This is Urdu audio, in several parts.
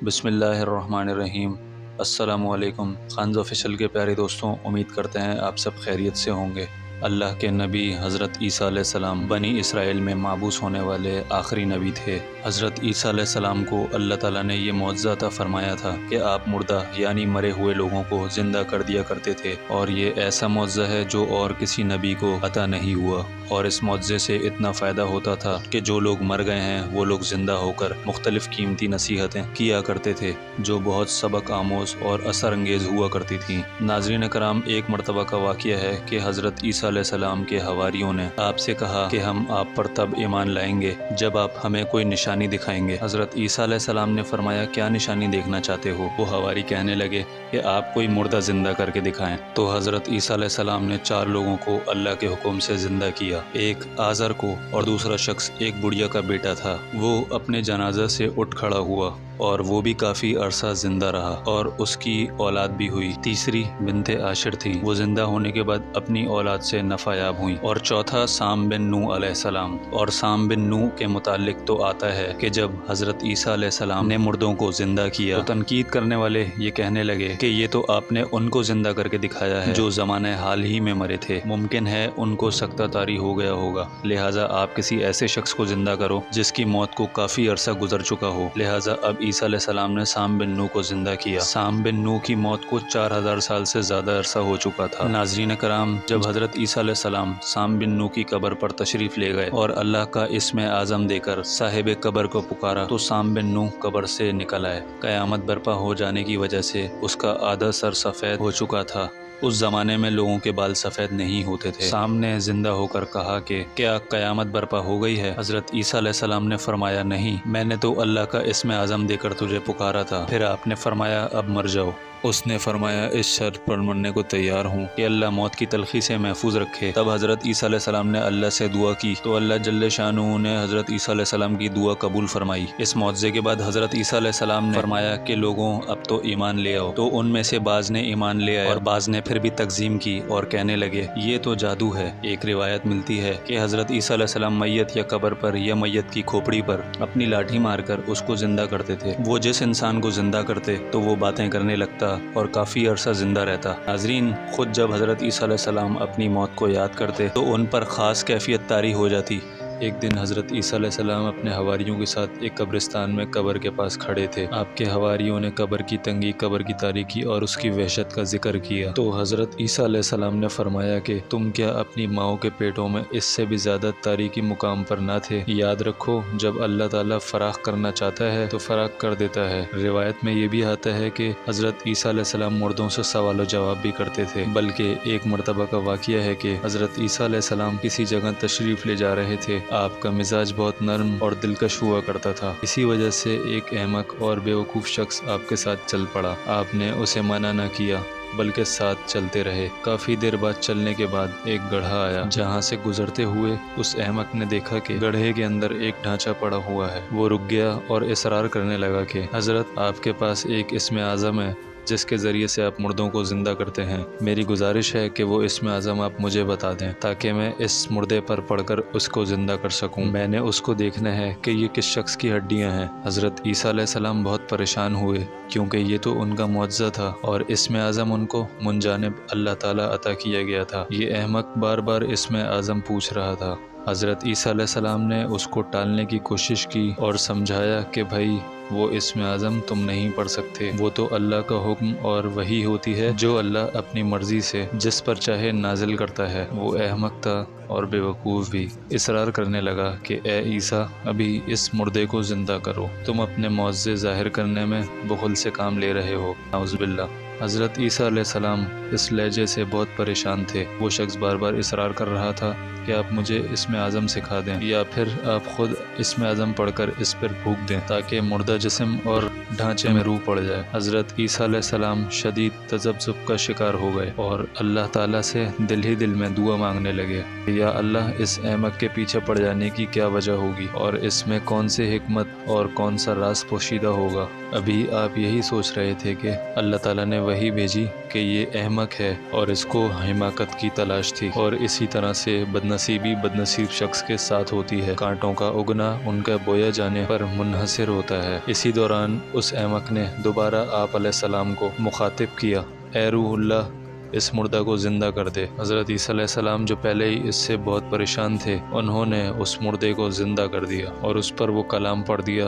بسم اللہ الرحمن الرحیم۔ السلام علیکم خانز آفیشل کے پیارے دوستوں، امید کرتے ہیں آپ سب خیریت سے ہوں گے۔ اللہ کے نبی حضرت عیسیٰ علیہ السلام بنی اسرائیل میں مابعوث ہونے والے آخری نبی تھے۔ حضرت عیسیٰ علیہ السلام کو اللہ تعالیٰ نے یہ معجزہ عطا فرمایا تھا کہ آپ مردہ یعنی مرے ہوئے لوگوں کو زندہ کر دیا کرتے تھے، اور یہ ایسا معجزہ ہے جو اور کسی نبی کو عطا نہیں ہوا۔ اور اس معجزے سے اتنا فائدہ ہوتا تھا کہ جو لوگ مر گئے ہیں وہ لوگ زندہ ہو کر مختلف قیمتی نصیحتیں کیا کرتے تھے جو بہت سبق آموز اور اثر انگیز ہوا کرتی تھیں۔ ناظرین کرام، ایک مرتبہ کا واقعہ ہے کہ حضرت عیسیٰ علیہ السلام کے حواریوں نے آپ سے کہا کہ ہم آپ پر تب ایمان لائیں گے جب آپ ہمیں کوئی نشانی دکھائیں گے۔ حضرت عیسیٰ علیہ السلام نے فرمایا، کیا نشانی دیکھنا چاہتے ہو؟ وہ حواری کہنے لگے کہ آپ کوئی مردہ زندہ کر کے دکھائیں۔ تو حضرت عیسیٰ علیہ السلام نے 4 لوگوں کو اللہ کے حکم سے زندہ کیا، ایک آزر کو، اور دوسرا شخص ایک بڑھیا کا بیٹا تھا، وہ اپنے جنازہ سے اٹھ کھڑا ہوا اور وہ بھی کافی عرصہ زندہ رہا اور اس کی اولاد بھی ہوئی۔ تیسری بنت عاشر تھی، وہ زندہ ہونے کے بعد اپنی اولاد سے نفع یاب ہوئی۔ اور چوتھا سام بن نوح علیہ السلام۔ اور سام بن نوح کے متعلق تو آتا ہے کہ جب حضرت عیسیٰ علیہ السلام نے مردوں کو زندہ کیا تو تنقید کرنے والے یہ کہنے لگے کہ یہ تو آپ نے ان کو زندہ کر کے دکھایا ہے جو زمانہ حال ہی میں مرے تھے، ممکن ہے ان کو سکتہ طاری ہو گیا ہوگا، لہٰذا آپ کسی ایسے شخص کو زندہ کرو جس کی موت کو کافی عرصہ گزر چکا ہو۔ لہٰذا اب عیسیٰ علیہ السلام نے سام بن نوح کو زندہ کیا۔ سام بن نوح کی موت کو 4000 سال سے زیادہ عرصہ ہو چکا تھا۔ ناظرین کرام، جب حضرت عیسیٰ علیہ السلام سام بن نوح کی قبر پر تشریف لے گئے اور اللہ کا اسم اعظم دے کر صاحب قبر کو پکارا تو سام بن نوح قبر سے نکل آئے۔ قیامت برپا ہو جانے کی وجہ سے اس کا آدھا سر سفید ہو چکا تھا۔ اس زمانے میں لوگوں کے بال سفید نہیں ہوتے تھے۔ سام نے زندہ ہو کر کہا کہ کیا قیامت برپا ہو گئی ہے؟ حضرت عیسیٰ علیہ السلام نے فرمایا، نہیں، میں نے تو اللہ کا اسم اعظم دے کر تجھے پکارا تھا، پھر آپ نے فرمایا اب مر جاؤ۔ اس نے فرمایا، اس شرط پر مرنے کو تیار ہوں کہ اللہ موت کی تلخی سے محفوظ رکھے۔ تب حضرت عیسیٰ علیہ السلام نے اللہ سے دعا کی تو اللہ جل شانہ نے حضرت عیسیٰ علیہ السلام کی دعا قبول فرمائی۔ اس معجزے کے بعد حضرت عیسیٰ علیہ السلام نے فرمایا کہ لوگوں اب تو ایمان لے آؤ۔ تو ان میں سے بعض نے ایمان لے آیا اور بعض نے پھر بھی تکذیب کی اور کہنے لگے یہ تو جادو ہے۔ ایک روایت ملتی ہے کہ حضرت عیسیٰ علیہ السلام میت یا قبر پر یا میت کی کھوپڑی پر اپنی لاٹھی مار کر اس کو زندہ کرتے تھے۔ وہ جس انسان کو زندہ کرتے تو وہ باتیں کرنے لگتا اور کافی عرصہ زندہ رہتا۔ ناظرین، خود جب حضرت عیسیٰ علیہ السلام اپنی موت کو یاد کرتے تو ان پر خاص کیفیت طاری ہو جاتی۔ ایک دن حضرت عیسیٰ علیہ السلام اپنے حواریوں کے ساتھ ایک قبرستان میں قبر کے پاس کھڑے تھے۔ آپ کے حواریوں نے قبر کی تنگی، قبر کی تاریکی اور اس کی وحشت کا ذکر کیا تو حضرت عیسیٰ علیہ السلام نے فرمایا کہ تم کیا اپنی ماؤں کے پیٹوں میں اس سے بھی زیادہ تاریکی مقام پر نہ تھے؟ یاد رکھو، جب اللہ تعالیٰ فراخ کرنا چاہتا ہے تو فراخ کر دیتا ہے۔ روایت میں یہ بھی آتا ہے کہ حضرت عیسیٰ علیہ السلام مردوں سے سوال و جواب بھی کرتے تھے، بلکہ ایک مرتبہ کا واقعہ ہے کہ حضرت عیسیٰ علیہ السلام کسی جگہ تشریف لے جا رہے تھے۔ آپ کا مزاج بہت نرم اور دلکش ہوا کرتا تھا، اسی وجہ سے ایک احمق اور بیوقوف شخص آپ کے ساتھ چل پڑا۔ آپ نے اسے منع نہ کیا بلکہ ساتھ چلتے رہے۔ کافی دیر بعد چلنے کے بعد ایک گڑھا آیا، جہاں سے گزرتے ہوئے اس احمق نے دیکھا کہ گڑھے کے اندر ایک ڈھانچہ پڑا ہوا ہے۔ وہ رک گیا اور اصرار کرنے لگا کہ حضرت، آپ کے پاس ایک اسم اعظم ہے جس کے ذریعے سے آپ مردوں کو زندہ کرتے ہیں، میری گزارش ہے کہ وہ اسم اعظم آپ مجھے بتا دیں تاکہ میں اس مردے پر پڑھ کر اس کو زندہ کر سکوں۔ میں نے اس کو دیکھنا ہے کہ یہ کس شخص کی ہڈیاں ہیں۔ حضرت عیسیٰ علیہ السلام بہت پریشان ہوئے کیونکہ یہ تو ان کا معجزہ تھا اور اسم اعظم ان کو من جانب اللہ تعالیٰ عطا کیا گیا تھا۔ یہ احمق بار بار اسم اعظم پوچھ رہا تھا۔ حضرت عیسیٰ علیہ السلام نے اس کو ٹالنے کی کوشش کی اور سمجھایا کہ بھائی، وہ اسم اعظم تم نہیں پڑھ سکتے، وہ تو اللہ کا حکم اور وحی ہوتی ہے جو اللہ اپنی مرضی سے جس پر چاہے نازل کرتا ہے۔ وہ احمق تھا اور بے وقوف بھی، اصرار کرنے لگا کہ اے عیسیٰ، ابھی اس مردے کو زندہ کرو، تم اپنے معجزے ظاہر کرنے میں بخل سے کام لے رہے ہو، نعوذ باللہ۔ حضرت عیسیٰ علیہ السلام اس لہجے سے بہت پریشان تھے۔ وہ شخص بار بار اصرار کر رہا تھا کہ آپ مجھے اسم اعظم سکھا دیں یا پھر آپ خود اسم اعظم پڑھ کر اس پر پھونک دیں تاکہ مردہ جسم اور ڈھانچے میں روح پڑ جائے۔ حضرت عیسیٰ علیہ السلام شدید تذبذب کا شکار ہو گئے اور اللہ تعالیٰ سے دل ہی دل میں دعا مانگنے لگے، یا اللہ، اس احمق کے پیچھے پڑ جانے کی کیا وجہ ہوگی اور اس میں کون سی حکمت اور کون سا راز پوشیدہ ہوگا؟ ابھی آپ یہی سوچ رہے تھے کہ اللہ تعالیٰ نے وحی بھیجی کہ یہ احمق احمق ہے اور اس کو حماقت کی تلاش تھی، اور اسی طرح سے بدنصیبی بدنصیب شخص کے ساتھ ہوتی ہے، کانٹوں کا اگنا ان کا بویا جانے پر منحصر ہوتا ہے۔ اسی دوران اس احمق نے دوبارہ آپ علیہ السلام کو مخاطب کیا، اے روح اللہ، اس مردہ کو زندہ کر دے۔ حضرت عیسیٰ علیہ السلام جو پہلے ہی اس سے بہت پریشان تھے، انہوں نے اس مردے کو زندہ کر دیا اور اس پر وہ کلام پڑھ دیا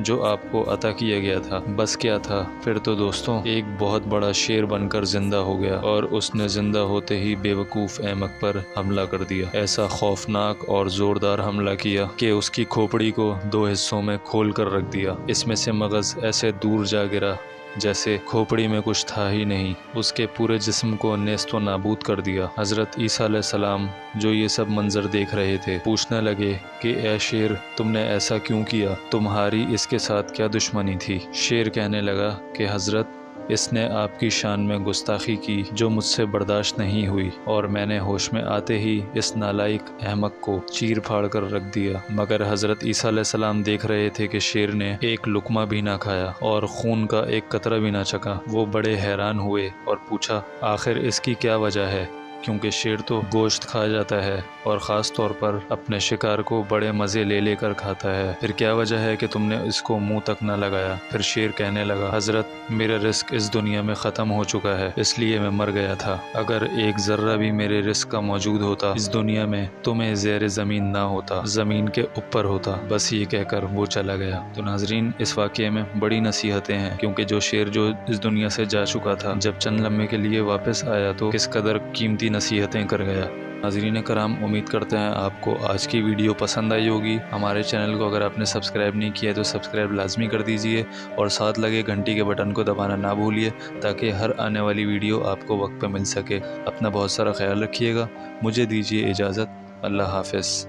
جو آپ کو عطا کیا گیا تھا۔ بس کیا تھا، پھر تو دوستوں ایک بہت بڑا شیر بن کر زندہ ہو گیا، اور اس نے زندہ ہوتے ہی بے وقوف احمق پر حملہ کر دیا۔ ایسا خوفناک اور زوردار حملہ کیا کہ اس کی کھوپڑی کو 2 حصوں میں کھول کر رکھ دیا۔ اس میں سے مغز ایسے دور جا گرا جیسے کھوپڑی میں کچھ تھا ہی نہیں، اس کے پورے جسم کو نیست و نابود کر دیا۔ حضرت عیسیٰ علیہ السلام جو یہ سب منظر دیکھ رہے تھے پوچھنے لگے کہ اے شیر، تم نے ایسا کیوں کیا؟ تمہاری اس کے ساتھ کیا دشمنی تھی؟ شیر کہنے لگا کہ حضرت، اس نے آپ کی شان میں گستاخی کی جو مجھ سے برداشت نہیں ہوئی، اور میں نے ہوش میں آتے ہی اس نالائق احمق کو چیر پھاڑ کر رکھ دیا۔ مگر حضرت عیسیٰ علیہ السلام دیکھ رہے تھے کہ شیر نے ایک لقمہ بھی نہ کھایا اور خون کا ایک قطرہ بھی نہ چکھا۔ وہ بڑے حیران ہوئے اور پوچھا، آخر اس کی کیا وجہ ہے؟ کیونکہ شیر تو گوشت کھا جاتا ہے اور خاص طور پر اپنے شکار کو بڑے مزے لے لے کر کھاتا ہے، پھر کیا وجہ ہے کہ تم نے اس کو منہ تک نہ لگایا؟ پھر شیر کہنے لگا، حضرت، میرا رزق اس دنیا میں ختم ہو چکا ہے، اس لیے میں مر گیا تھا۔ اگر ایک ذرہ بھی میرے رزق کا موجود ہوتا اس دنیا میں تو میں زیر زمین نہ ہوتا، زمین کے اوپر ہوتا۔ بس یہ کہہ کر وہ چلا گیا۔ تو ناظرین، اس واقعے میں بڑی نصیحتیں ہیں، کیونکہ جو شیر جو اس دنیا سے جا چکا تھا جب چند لمحے کے لیے واپس آیا تو کس قدر قیمتی نصیحتیں کر گیا۔ ناظرین کرام، امید کرتے ہیں آپ کو آج کی ویڈیو پسند آئی ہوگی۔ ہمارے چینل کو اگر آپ نے سبسکرائب نہیں کیا ہے تو سبسکرائب لازمی کر دیجئے، اور ساتھ لگے گھنٹی کے بٹن کو دبانا نہ بھولیے تاکہ ہر آنے والی ویڈیو آپ کو وقت پہ مل سکے۔ اپنا بہت سارا خیال رکھیے گا۔ مجھے دیجیے اجازت۔ اللہ حافظ۔